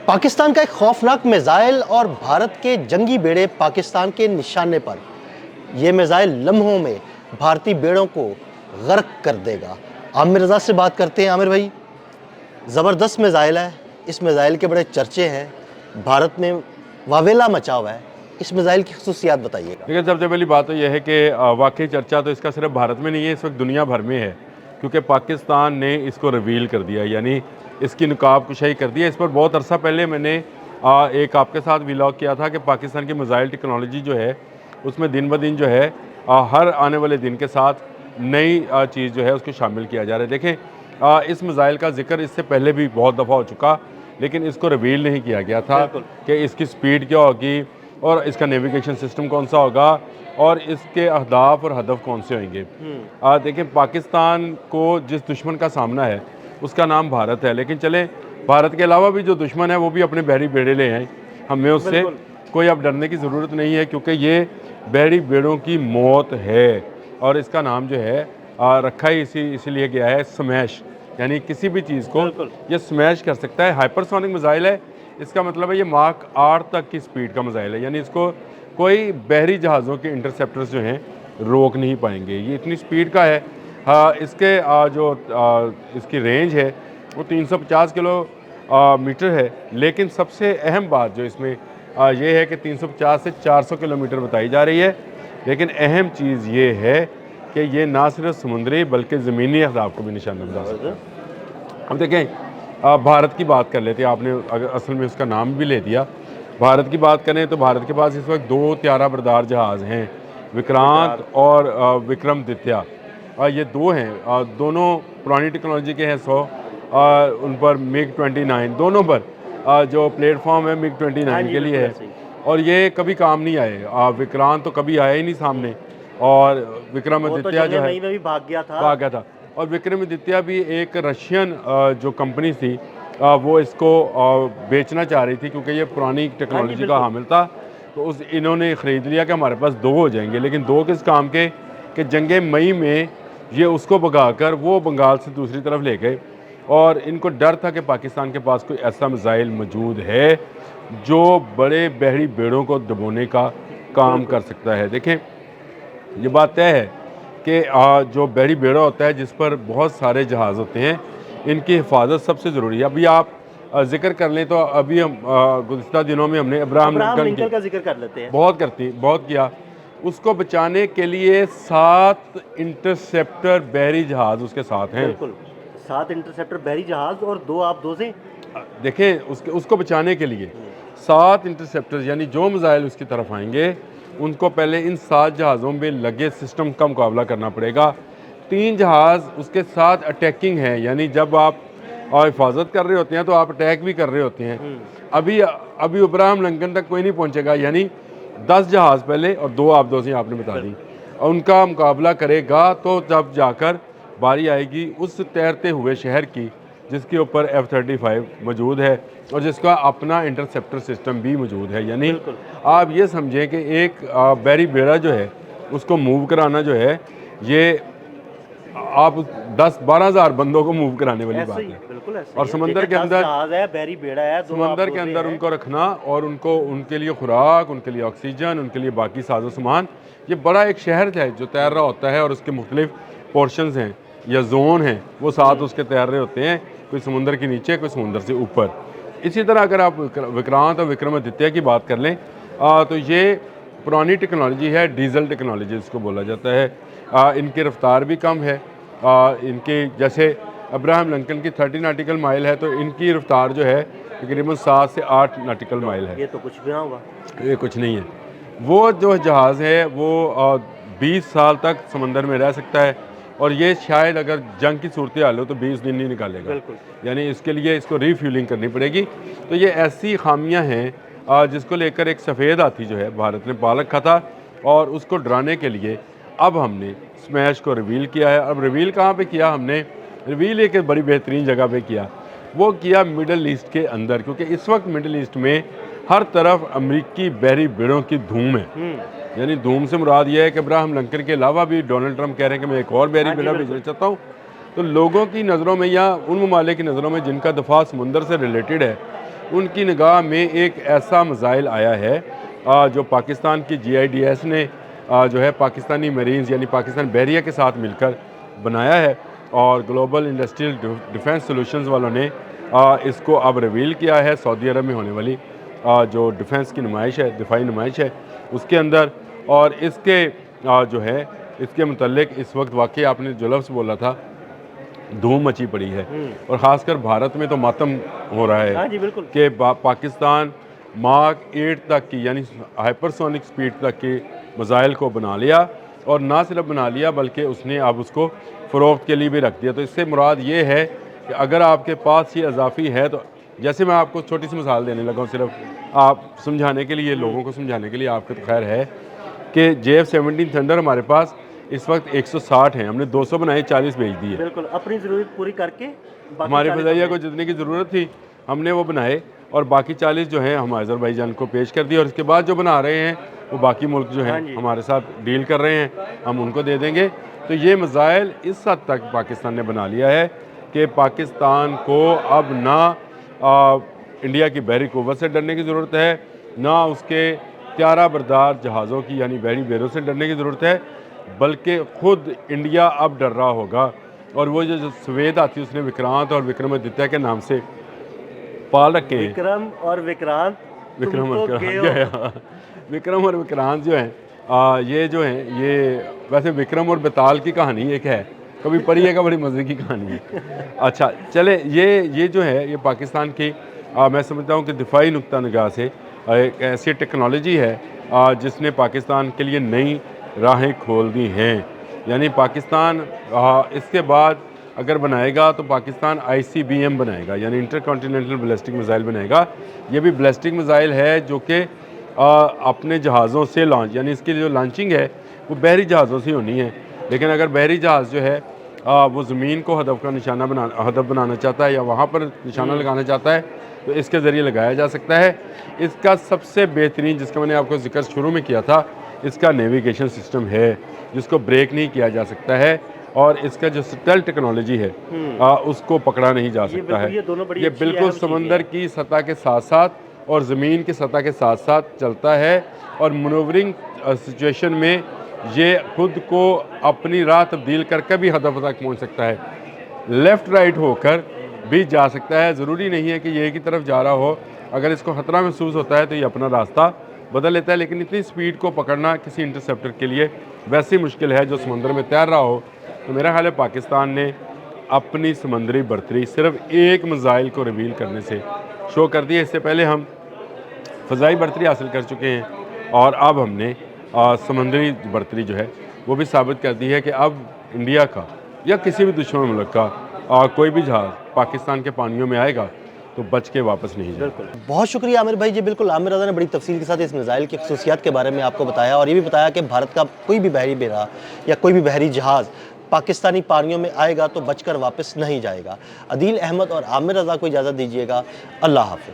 पाकिस्तान का एक खौफनाक मिसाइल और भारत के जंगी बेड़े पाकिस्तान के निशाने पर। यह मिसाइल लम्हों में भारतीय बेड़ों को गर्क कर देगा। आमिर रज़ा से बात करते हैं। आमिर भाई, ज़बरदस्त मिसाइल है, इस मिसाइल के बड़े चर्चे हैं, भारत में वावेला मचा हुआ है। इस मिसाइल की खसूसियात बताइएगा। देखिए, सबसे पहली बात तो यह है कि वाकई चर्चा तो इसका सिर्फ भारत में नहीं है, इस वक्त दुनिया भर में है, क्योंकि पाकिस्तान ने इसको रिवील कर दिया, यानी इसकी नकाब कुशाई कर दिया। इस पर बहुत अरसा पहले मैंने एक आपके साथ व्लॉग किया था कि पाकिस्तान की मिसाइल टेक्नोलॉजी जो है उसमें दिन ब दिन जो है हर आने वाले दिन के साथ नई चीज़ जो है उसको शामिल किया जा रहा है। देखें, इस मिसाइल का जिक्र इससे पहले भी बहुत दफ़ा हो चुका, लेकिन इसको रिवील नहीं किया गया था कि इसकी स्पीड क्या होगी और इसका नेविगेशन सिस्टम कौन सा होगा और इसके अहदाफ और हदफ कौन से होंगे। देखें, पाकिस्तान को जिस दुश्मन का सामना है उसका नाम भारत है, लेकिन चले भारत के अलावा भी जो दुश्मन है वो भी अपने बहरी बेड़े ले आए। हमें उससे कोई अब डरने की ज़रूरत नहीं है, क्योंकि ये बहरी बेड़ों की मौत है और इसका नाम जो है रखा ही इसीलिए गया है स्मैश, यानी किसी भी चीज़ को ये स्मैश कर सकता है। हाइपरसोनिक मिसाइल है, इसका मतलब है ये माक 8 तक की स्पीड का मिसाइल है, यानी इसको कोई बहरी जहाज़ों के इंटरसेप्टर्स जो हैं रोक नहीं पाएंगे। ये इतनी स्पीड का है। इसके इसकी रेंज है वो 350 किलोमीटर है, लेकिन सबसे अहम बात जो इसमें ये है कि 350 से 400 किलोमीटर बताई जा रही है। लेकिन अहम चीज़ ये है कि ये ना सिर्फ समुद्री बल्कि ज़मीनी अहदाफ को भी निशाना बना सकता है। अब देखें, भारत की बात कर लेते हैं, आपने अगर असल में उसका नाम भी ले दिया। भारत की बात करें तो भारत के पास इस वक्त 2 त्यारा बरदार जहाज़ हैं, विक्रांत और विक्रमादित्य। ये 2 हैं, दोनों पुरानी टेक्नोलॉजी के हैं। 100 उन पर MiG-29 दोनों पर जो प्लेटफॉर्म है MiG-29 के लिए है, और ये कभी काम नहीं आए। विक्रांत तो कभी आया ही नहीं सामने, और विक्रमादित्य जो है भी भाग गया था। और विक्रमादित्य भी एक रशियन जो कंपनी थी वो इसको बेचना चाह रही थी, क्योंकि ये पुरानी टेक्नोलॉजी का हामिल था। तो इन्होंने ख़रीद लिया कि हमारे पास 2 हो जाएंगे, लेकिन 2 किस काम के कि जंगे मई में ये उसको भगाकर वो बंगाल से दूसरी तरफ ले गए, और इनको डर था कि पाकिस्तान के पास कोई ऐसा मिसाइल मौजूद है जो बड़े बहरी बेड़ों को दबोने का काम कर सकता है। देखें, ये बात तय है कि जो बहरी बेड़ा होता है जिस पर बहुत सारे जहाज़ होते हैं, इनकी हिफाजत सबसे ज़रूरी है। अभी आप जिक्र कर लें तो अभी हम गुज़िश्ता दिनों में हमने अब्राहम लिंकन का जिक्र कर लेते हैं। बहुत किया। उसको बचाने के लिए 7 इंटरसेप्टर बहरी जहाज़ उसके साथ हैं। 7 इंटरसेप्टर बहरी जहाज़ और 2 आप 2 से देखें, उसको बचाने के लिए 7 इंटरसेप्टर्स, यानी जो मिसाइल उसकी तरफ आएंगे उनको पहले इन 7 जहाज़ों में लगे सिस्टम का मुकाबला करना पड़ेगा। 3 जहाज़ उसके साथ अटैकिंग है, यानी जब आप हिफाजत कर रहे होते हैं तो आप अटैक भी कर रहे होते हैं। अभी अब्राहम लिंकन तक कोई नहीं पहुंचेगा, यानी 10 जहाज़ पहले और 2 आप 2 से आपने बता दी, और उनका मुकाबला करेगा तो जब जाकर बारी आएगी उस तैरते हुए शहर की जिसके ऊपर F-35 मौजूद है और जिसका अपना इंटरसेप्टर सिस्टम भी मौजूद है। यानी आप ये समझें कि एक बहरी बेड़ा जो है उसको मूव कराना जो है, ये आप 10-12 हज़ार बंदों को मूव कराने वाली बात है। और समंदर के अंदर बहरी बेड़ा है, समंदर के अंदर उनको रखना और उनके लिए खुराक, उनके लिए ऑक्सीजन, उनके लिए बाकी साजो सामान। ये बड़ा एक शहर है जो तैर रहा होता है, और उसके मुख्तलिफ पोर्शंस हैं या जोन हैं, वो साथ उसके तैर रहे होते हैं, कोई समुंदर के नीचे, कोई समुंदर से ऊपर। इसी तरह अगर आप विक्रांत और विक्रमादित्य की बात कर लें तो ये पुरानी टेक्नोलॉजी है, डीजल टेक्नोलॉजी इसको बोला जाता है। इनकी रफ्तार भी कम है। इनकी जैसे अब्राहम लिंकन की 30 नाटिकल माइल है, तो इनकी रफ्तार जो है तकरीबन 7 से 8 नाटिकल माइल है। ये तो कुछ भी ना होगा, ये कुछ नहीं है। वो जो जहाज़ है वो 20 साल तक समंदर में रह सकता है, और ये शायद अगर जंग की सूरत हाल हो तो 20 दिन नहीं निकालेगा, यानी इसके लिए इसको रीफ्यूलिंग करनी पड़ेगी। तो ये ऐसी खामियां हैं जिसको लेकर एक सफ़ेद हाथी जो है भारत ने पाल रखा था, और उसको डराने के लिए अब हमने स्मैश को रिवील किया है। अब रिवील कहाँ पे किया हमने? रिवील एक बड़ी बेहतरीन जगह पे किया, वो किया मिडल ईस्ट के अंदर, क्योंकि इस वक्त मिडल ईस्ट में हर तरफ अमरीकी बहरी बेड़ों की धूम है। यानी धूम से मुराद ये है कि अब्राहम लिंकन के अलावा भी डोनाल्ड ट्रंप कह रहे हैं कि मैं एक और बहरी बेड़ा भेजना चाहता हूँ। तो लोगों की नज़रों में या उन ममालिक की नज़रों में जिनका दफा समुंदर से रिलेटेड है, उनकी निगाह में एक ऐसा मिसाइल आया है जो पाकिस्तान की GIDS ने जो है पाकिस्तानी मरीन्स यानी पाकिस्तान बहरिया के साथ मिलकर बनाया है, और ग्लोबल इंडस्ट्रियल डिफेंस सॉल्यूशंस वालों ने इसको अब रिवील किया है सऊदी अरब में होने वाली जो डिफेंस की नुमाइश है, दिफाई नुमाइश है उसके अंदर। और इसके जो है इसके मुतल्लिक इस वक्त वाकई आपने जो लफ्ज़ बोला था, धूम मची पड़ी है, और ख़ासकर भारत में तो मातम हो रहा है कि पाकिस्तान मार्क 8 तक की यानी हाइपरसोनिक स्पीड तक के मिसाइल को बना लिया, और ना सिर्फ बना लिया बल्कि उसने अब उसको फ़रोख्त के लिए भी रख दिया। तो इससे मुराद ये है कि अगर आपके पास ये इजाफी है, तो जैसे मैं आपको छोटी सी मिसाल देने लगा हूँ सिर्फ आप समझाने के लिए, लोगों को समझाने के लिए, आपको तो खैर है कि JF-17 थंडर हमारे पास इस वक्त 160 हैं, हमने 200 बनाए, 40 भेज दिए। बिल्कुल अपनी ज़रूरत पूरी करके हमारे फ़ज़ाइया को जितने की ज़रूरत थी हमने वो बनाए, और बाकी 40 जो हैं हम आज़रबाईजान को पेश कर दिए, और इसके बाद जो बना रहे हैं वो बाकी मुल्क जो हैं हमारे साथ डील कर रहे हैं, हम उनको दे देंगे। तो ये मिसाइल इस हद तक पाकिस्तान ने बना लिया है कि पाकिस्तान को अब ना इंडिया की बहरी क़ुव्वत से डरने की ज़रूरत है, ना उसके त्यारा बरदार जहाज़ों की यानी बहरी बेरों से डरने की ज़रूरत है, बल्कि ख़ुद इंडिया अब डर रहा होगा। और वो जो सवेद आती है उसने विक्रांत और विक्रमादित्य के नाम से पाल रखे हैं। विक्रम और विक्रांत विक्रम और विक्रांत जो हैं ये जो हैं ये वैसे विक्रम और बेताल की कहानी एक है, कभी पढ़ी है, का बड़ी मज़े की कहानी है। अच्छा चले, ये जो है ये पाकिस्तान की मैं समझता हूँ कि दिफाई नुक्ता निगाह से एक ऐसी टेक्नोलॉजी है जिसने पाकिस्तान के लिए नई राहें खोल दी हैं। यानी पाकिस्तान इसके बाद अगर बनाएगा तो पाकिस्तान ICBM बनाएगा, यानी इंटरकॉन्टिनेंटल बैलिस्टिक मिसाइल बनाएगा। ये भी बैलिस्टिक मिसाइल है जो कि अपने जहाज़ों से लॉन्च, यानी इसकी जो लॉन्चिंग है वो बहरी जहाज़ों से होनी है, लेकिन अगर बहरी जहाज़ जो है वो ज़मीन को हदफ का निशाना हदफ बनाना चाहता है या वहाँ पर निशाना लगाना चाहता है तो इसके ज़रिए लगाया जा सकता है। इसका सबसे बेहतरीन, जिसका मैंने आपको जिक्र शुरू में किया था, इसका नेविगेशन सिस्टम है जिसको ब्रेक नहीं किया जा सकता है, और इसका जो स्टेल्थ टेक्नोलॉजी है उसको पकड़ा नहीं जा सकता है। ये बिल्कुल समंदर की सतह के साथ साथ और ज़मीन की सतह के साथ साथ चलता है, और मनूवरिंग सिचुएशन में ये खुद को अपनी राह तब्दील करके भी हदफ तक पहुँच सकता है, लेफ़्ट राइट होकर भी जा सकता है। ज़रूरी नहीं है कि ये की तरफ जा रहा हो, अगर इसको ख़तरा महसूस होता है तो ये अपना रास्ता बदल लेता है। लेकिन इतनी स्पीड को पकड़ना किसी इंटरसेप्टर के लिए वैसी मुश्किल है जो समुद्र में तैर रहा हो। तो मेरा ख्याल है पाकिस्तान ने अपनी समंदरी बर्तरी सिर्फ एक मिसाइल को रिवील करने से शो कर दी है। इससे पहले हम फ़ज़ाई बर्तरी हासिल कर चुके हैं, और अब हमने समंदरी बर्तरी जो है वो भी साबित कर दी है कि अब इंडिया का या किसी भी दुश्मन मुल्क का कोई भी जहाज़ पाकिस्तान के पानियों में आएगा तो बच के वापस नहीं जाएगा। बहुत शुक्रिया आमिर भाई जी। बिल्कुल आमिर रज़ा ने बड़ी तफसील के साथ इस मिसाइल की खसूसियात के बारे में आपको बताया, और ये भी बताया कि भारत का कोई भी बहरी बेड़ा या कोई भी बहरी जहाज़ पाकिस्तानी पानियों में आएगा तो बचकर वापस नहीं जाएगा। अदील अहमद और आमिर रज़ा को इजाज़त दीजिएगा। अल्लाह हाफ़िज़।